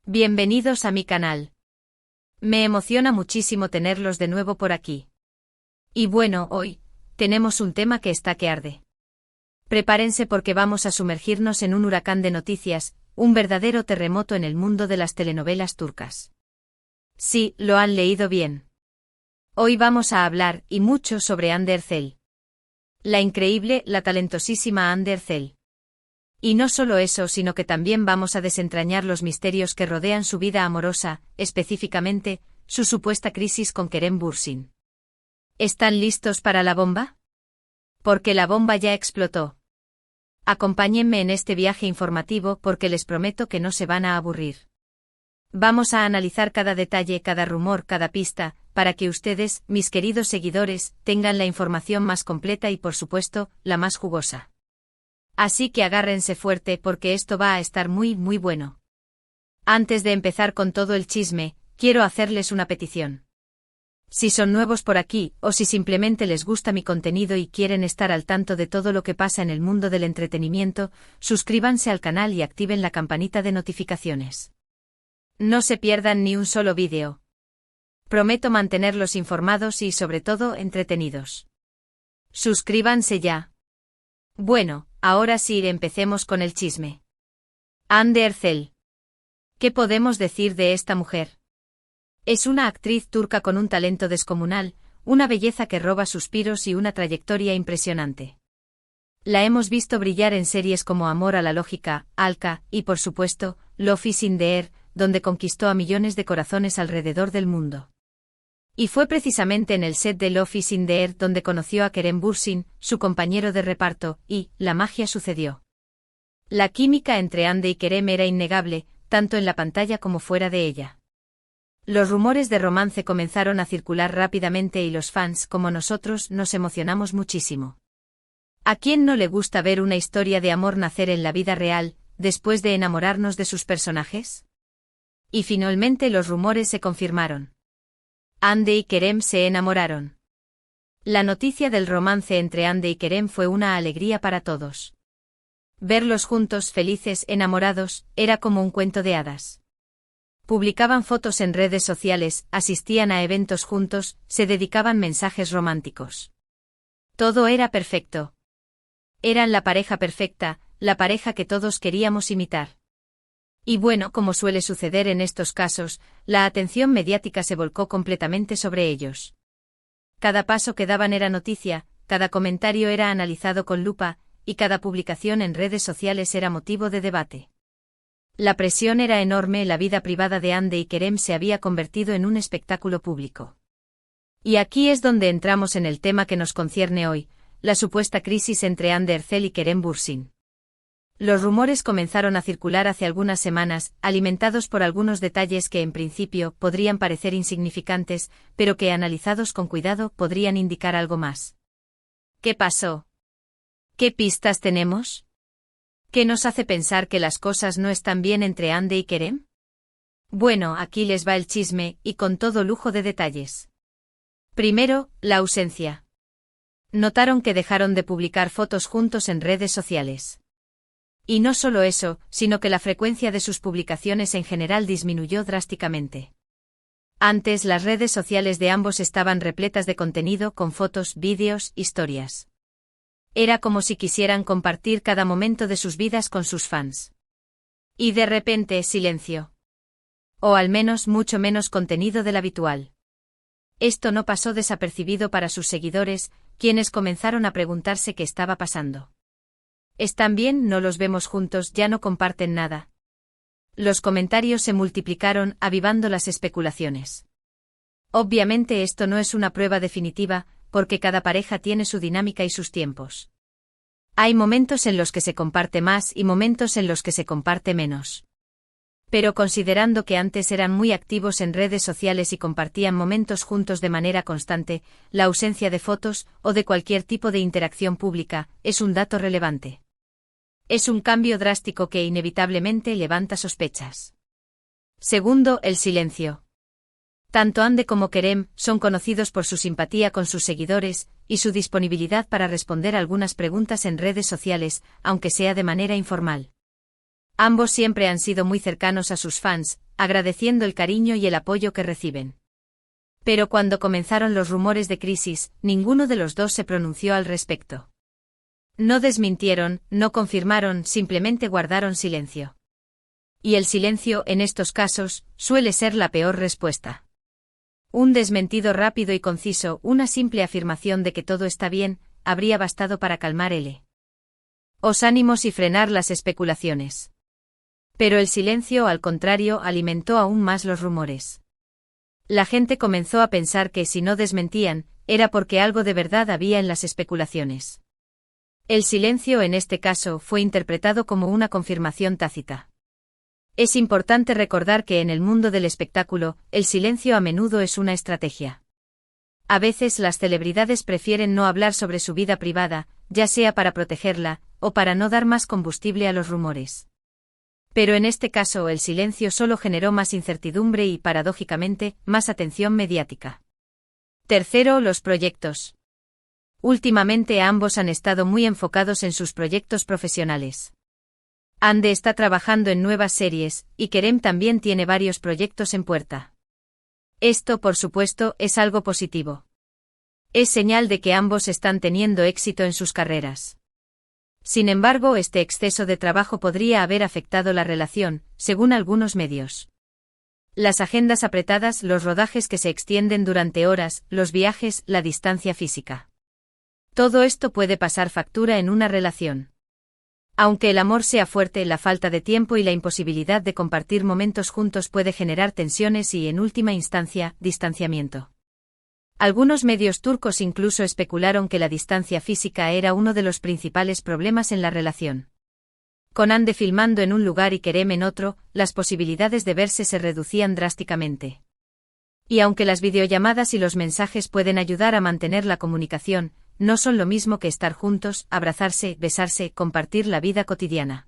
Bienvenidos a mi canal. Me emociona muchísimo tenerlos de nuevo por aquí. Y bueno, hoy tenemos un tema que está que arde. Prepárense porque vamos a sumergirnos en un huracán de noticias, un verdadero terremoto en el mundo de las telenovelas turcas. Sí, lo han leído bien. Hoy vamos a hablar, y mucho, sobre Hande Erçel. La increíble, la talentosísima Hande Erçel. Y no solo eso, sino que también vamos a desentrañar los misterios que rodean su vida amorosa, específicamente, su supuesta crisis con Kerem Bürsin. ¿Están listos para la bomba? Porque la bomba ya explotó. Acompáñenme en este viaje informativo porque les prometo que no se van a aburrir. Vamos a analizar cada detalle, cada rumor, cada pista, para que ustedes, mis queridos seguidores, tengan la información más completa y por supuesto, la más jugosa. Así que agárrense fuerte porque esto va a estar muy, muy bueno. Antes de empezar con todo el chisme, quiero hacerles una petición. Si son nuevos por aquí, o si simplemente les gusta mi contenido y quieren estar al tanto de todo lo que pasa en el mundo del entretenimiento, suscríbanse al canal y activen la campanita de notificaciones. No se pierdan ni un solo vídeo. Prometo mantenerlos informados y sobre todo entretenidos. Suscríbanse ya. Bueno, ahora sí empecemos con el chisme. Hande Erçel. ¿Qué podemos decir de esta mujer? Es una actriz turca con un talento descomunal, una belleza que roba suspiros y una trayectoria impresionante. La hemos visto brillar en series como Amor a la Lógica, Alka y por supuesto, Love is in the Air, donde conquistó a millones de corazones alrededor del mundo. Y fue precisamente en el set de Love is in the Air donde conoció a Kerem Bürsin, su compañero de reparto, y la magia sucedió. La química entre Hande y Kerem era innegable, tanto en la pantalla como fuera de ella. Los rumores de romance comenzaron a circular rápidamente y los fans como nosotros nos emocionamos muchísimo. ¿A quién no le gusta ver una historia de amor nacer en la vida real, después de enamorarnos de sus personajes? Y finalmente los rumores se confirmaron. Hande y Kerem se enamoraron. La noticia del romance entre Hande y Kerem fue una alegría para todos. Verlos juntos, felices, enamorados, era como un cuento de hadas. Publicaban fotos en redes sociales, asistían a eventos juntos, se dedicaban mensajes románticos. Todo era perfecto. Eran la pareja perfecta, la pareja que todos queríamos imitar. Y bueno, como suele suceder en estos casos, la atención mediática se volcó completamente sobre ellos. Cada paso que daban era noticia, cada comentario era analizado con lupa, y cada publicación en redes sociales era motivo de debate. La presión era enorme, la vida privada de Hande y Kerem se había convertido en un espectáculo público. Y aquí es donde entramos en el tema que nos concierne hoy, la supuesta crisis entre Hande Erçel y Kerem Bürsin. Los rumores comenzaron a circular hace algunas semanas, alimentados por algunos detalles que en principio podrían parecer insignificantes, pero que analizados con cuidado podrían indicar algo más. ¿Qué pasó? ¿Qué pistas tenemos? ¿Qué nos hace pensar que las cosas no están bien entre Hande y Kerem? Bueno, aquí les va el chisme, y con todo lujo de detalles. Primero, la ausencia. Notaron que dejaron de publicar fotos juntos en redes sociales. Y no solo eso, sino que la frecuencia de sus publicaciones en general disminuyó drásticamente. Antes las redes sociales de ambos estaban repletas de contenido con fotos, vídeos, historias. Era como si quisieran compartir cada momento de sus vidas con sus fans. Y de repente, silencio. O al menos mucho menos contenido del habitual. Esto no pasó desapercibido para sus seguidores, quienes comenzaron a preguntarse qué estaba pasando. ¿Están bien? No los vemos juntos, ya no comparten nada. Los comentarios se multiplicaron, avivando las especulaciones. Obviamente esto no es una prueba definitiva, porque cada pareja tiene su dinámica y sus tiempos. Hay momentos en los que se comparte más y momentos en los que se comparte menos. Pero considerando que antes eran muy activos en redes sociales y compartían momentos juntos de manera constante, la ausencia de fotos, o de cualquier tipo de interacción pública, es un dato relevante. Es un cambio drástico que inevitablemente levanta sospechas. Segundo, el silencio. Tanto Hande como Kerem son conocidos por su simpatía con sus seguidores, y su disponibilidad para responder algunas preguntas en redes sociales, aunque sea de manera informal. Ambos siempre han sido muy cercanos a sus fans, agradeciendo el cariño y el apoyo que reciben. Pero cuando comenzaron los rumores de crisis, ninguno de los dos se pronunció al respecto. No desmintieron, no confirmaron, simplemente guardaron silencio. Y el silencio, en estos casos, suele ser la peor respuesta. Un desmentido rápido y conciso, una simple afirmación de que todo está bien, habría bastado para calmar os ánimos y frenar las especulaciones. Pero el silencio, al contrario, alimentó aún más los rumores. La gente comenzó a pensar que si no desmentían, era porque algo de verdad había en las especulaciones. El silencio en este caso fue interpretado como una confirmación tácita. Es importante recordar que en el mundo del espectáculo, el silencio a menudo es una estrategia. A veces las celebridades prefieren no hablar sobre su vida privada, ya sea para protegerla, o para no dar más combustible a los rumores. Pero en este caso el silencio solo generó más incertidumbre y, paradójicamente, más atención mediática. Tercero, los proyectos. Últimamente ambos han estado muy enfocados en sus proyectos profesionales. Ande está trabajando en nuevas series, y Kerem también tiene varios proyectos en puerta. Esto, por supuesto, es algo positivo. Es señal de que ambos están teniendo éxito en sus carreras. Sin embargo, este exceso de trabajo podría haber afectado la relación, según algunos medios. Las agendas apretadas, los rodajes que se extienden durante horas, los viajes, la distancia física. Todo esto puede pasar factura en una relación. Aunque el amor sea fuerte, la falta de tiempo y la imposibilidad de compartir momentos juntos puede generar tensiones y, en última instancia, distanciamiento. Algunos medios turcos incluso especularon que la distancia física era uno de los principales problemas en la relación. Con Hande filmando en un lugar y Kerem en otro, las posibilidades de verse se reducían drásticamente. Y aunque las videollamadas y los mensajes pueden ayudar a mantener la comunicación, no son lo mismo que estar juntos, abrazarse, besarse, compartir la vida cotidiana.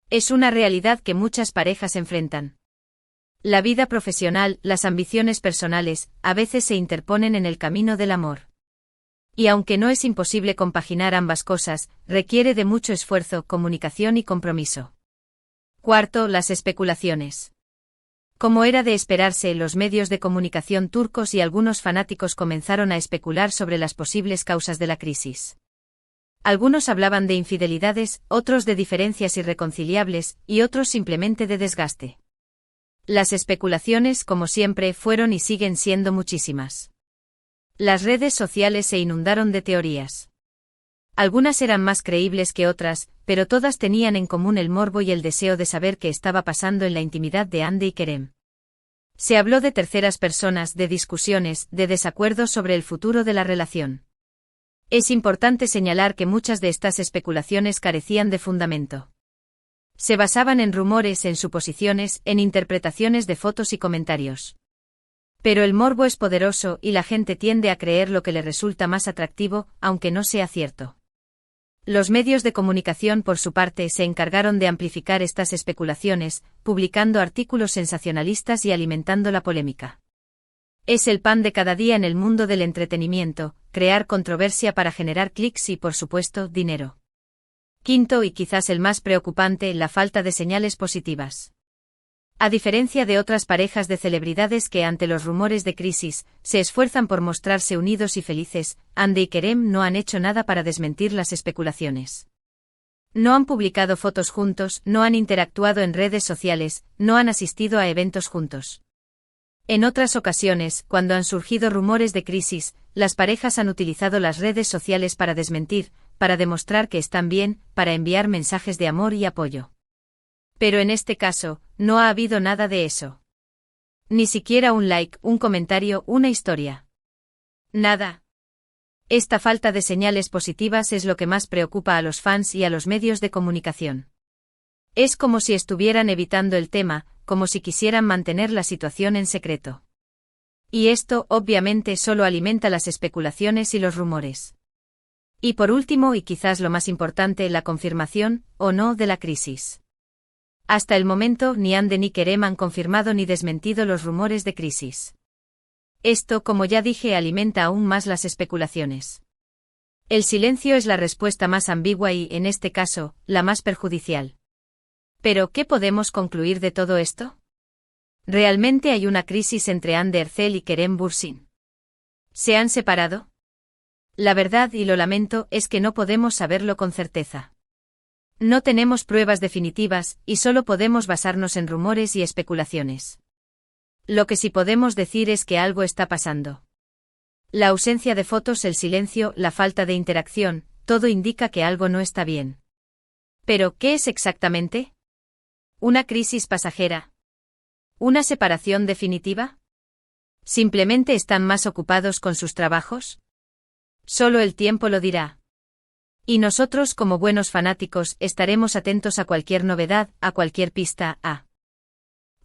Es una realidad que muchas parejas enfrentan. La vida profesional, las ambiciones personales, a veces se interponen en el camino del amor. Y aunque no es imposible compaginar ambas cosas, requiere de mucho esfuerzo, comunicación y compromiso. Cuarto, las especulaciones. Como era de esperarse, los medios de comunicación turcos y algunos fanáticos comenzaron a especular sobre las posibles causas de la crisis. Algunos hablaban de infidelidades, otros de diferencias irreconciliables, y otros simplemente de desgaste. Las especulaciones, como siempre, fueron y siguen siendo muchísimas. Las redes sociales se inundaron de teorías. Algunas eran más creíbles que otras, pero todas tenían en común el morbo y el deseo de saber qué estaba pasando en la intimidad de Hande y Kerem. Se habló de terceras personas, de discusiones, de desacuerdos sobre el futuro de la relación. Es importante señalar que muchas de estas especulaciones carecían de fundamento. Se basaban en rumores, en suposiciones, en interpretaciones de fotos y comentarios. Pero el morbo es poderoso y la gente tiende a creer lo que le resulta más atractivo, aunque no sea cierto. Los medios de comunicación, por su parte, se encargaron de amplificar estas especulaciones, publicando artículos sensacionalistas y alimentando la polémica. Es el pan de cada día en el mundo del entretenimiento, crear controversia para generar clics y, por supuesto, dinero. Quinto, y quizás el más preocupante, la falta de señales positivas. A diferencia de otras parejas de celebridades que ante los rumores de crisis, se esfuerzan por mostrarse unidos y felices, Hande y Kerem no han hecho nada para desmentir las especulaciones. No han publicado fotos juntos, no han interactuado en redes sociales, no han asistido a eventos juntos. En otras ocasiones, cuando han surgido rumores de crisis, las parejas han utilizado las redes sociales para desmentir, para demostrar que están bien, para enviar mensajes de amor y apoyo. Pero en este caso, no ha habido nada de eso. Ni siquiera un like, un comentario, una historia. Nada. Esta falta de señales positivas es lo que más preocupa a los fans y a los medios de comunicación. Es como si estuvieran evitando el tema, como si quisieran mantener la situación en secreto. Y esto, obviamente, solo alimenta las especulaciones y los rumores. Y por último, y quizás lo más importante, la confirmación, o no, de la crisis. Hasta el momento, ni Hande ni Kerem han confirmado ni desmentido los rumores de crisis. Esto, como ya dije, alimenta aún más las especulaciones. El silencio es la respuesta más ambigua y, en este caso, la más perjudicial. Pero, ¿qué podemos concluir de todo esto? ¿Realmente hay una crisis entre Hande Erçel y Kerem Bürsin? ¿Se han separado? La verdad, y lo lamento, es que no podemos saberlo con certeza. No tenemos pruebas definitivas, y solo podemos basarnos en rumores y especulaciones. Lo que sí podemos decir es que algo está pasando. La ausencia de fotos, el silencio, la falta de interacción, todo indica que algo no está bien. ¿Pero qué es exactamente? ¿Una crisis pasajera? ¿Una separación definitiva? ¿Simplemente están más ocupados con sus trabajos? Solo el tiempo lo dirá. Y nosotros, como buenos fanáticos, estaremos atentos a cualquier novedad, a cualquier pista, a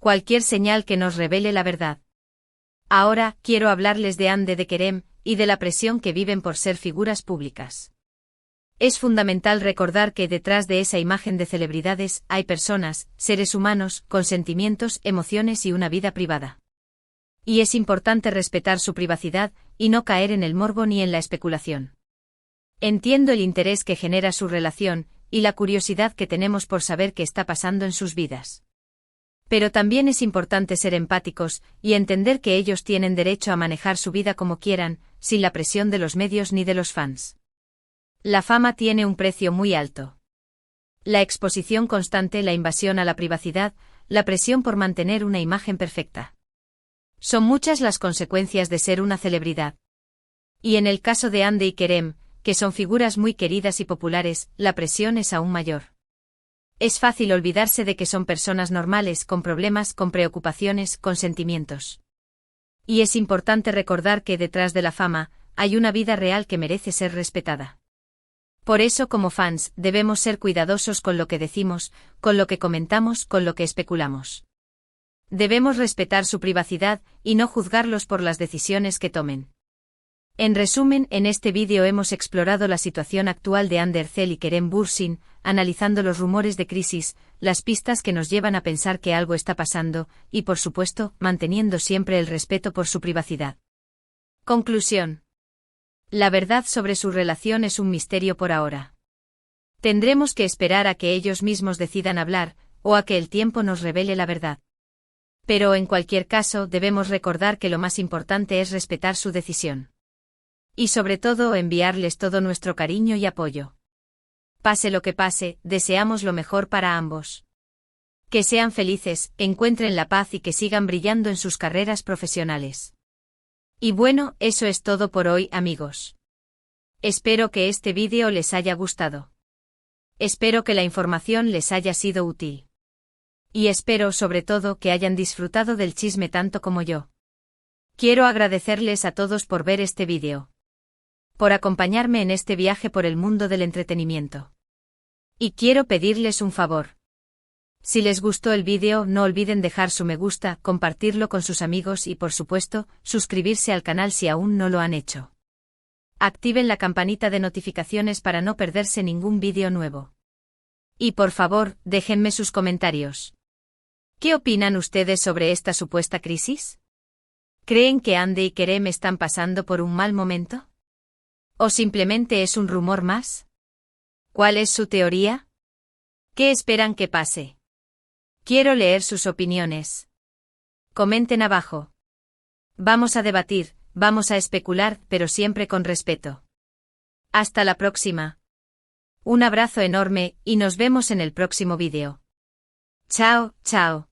cualquier señal que nos revele la verdad. Ahora, quiero hablarles de Hande de Kerem, y de la presión que viven por ser figuras públicas. Es fundamental recordar que detrás de esa imagen de celebridades hay personas, seres humanos, con sentimientos, emociones y una vida privada. Y es importante respetar su privacidad, y no caer en el morbo ni en la especulación. Entiendo el interés que genera su relación, y la curiosidad que tenemos por saber qué está pasando en sus vidas. Pero también es importante ser empáticos, y entender que ellos tienen derecho a manejar su vida como quieran, sin la presión de los medios ni de los fans. La fama tiene un precio muy alto. La exposición constante, la invasión a la privacidad, la presión por mantener una imagen perfecta. Son muchas las consecuencias de ser una celebridad. Y en el caso de Hande y Kerem, que son figuras muy queridas y populares, la presión es aún mayor. Es fácil olvidarse de que son personas normales, con problemas, con preocupaciones, con sentimientos. Y es importante recordar que detrás de la fama, hay una vida real que merece ser respetada. Por eso, como fans, debemos ser cuidadosos con lo que decimos, con lo que comentamos, con lo que especulamos. Debemos respetar su privacidad, y no juzgarlos por las decisiones que tomen. En resumen, en este vídeo hemos explorado la situación actual de Hande Erçel y Kerem Bürsin, analizando los rumores de crisis, las pistas que nos llevan a pensar que algo está pasando, y por supuesto, manteniendo siempre el respeto por su privacidad. Conclusión. La verdad sobre su relación es un misterio por ahora. Tendremos que esperar a que ellos mismos decidan hablar, o a que el tiempo nos revele la verdad. Pero en cualquier caso, debemos recordar que lo más importante es respetar su decisión. Y sobre todo, enviarles todo nuestro cariño y apoyo. Pase lo que pase, deseamos lo mejor para ambos. Que sean felices, encuentren la paz y que sigan brillando en sus carreras profesionales. Y bueno, eso es todo por hoy, amigos. Espero que este vídeo les haya gustado. Espero que la información les haya sido útil. Y espero sobre todo que hayan disfrutado del chisme tanto como yo. Quiero agradecerles a todos por ver este vídeo. Por acompañarme en este viaje por el mundo del entretenimiento. Y quiero pedirles un favor. Si les gustó el vídeo, no olviden dejar su me gusta, compartirlo con sus amigos y por supuesto, suscribirse al canal si aún no lo han hecho. Activen la campanita de notificaciones para no perderse ningún vídeo nuevo. Y por favor, déjenme sus comentarios. ¿Qué opinan ustedes sobre esta supuesta crisis? ¿Creen que Hande y Kerem están pasando por un mal momento? ¿O simplemente es un rumor más? ¿Cuál es su teoría? ¿Qué esperan que pase? Quiero leer sus opiniones. Comenten abajo. Vamos a debatir, vamos a especular, pero siempre con respeto. Hasta la próxima. Un abrazo enorme, y nos vemos en el próximo vídeo. Chao, chao.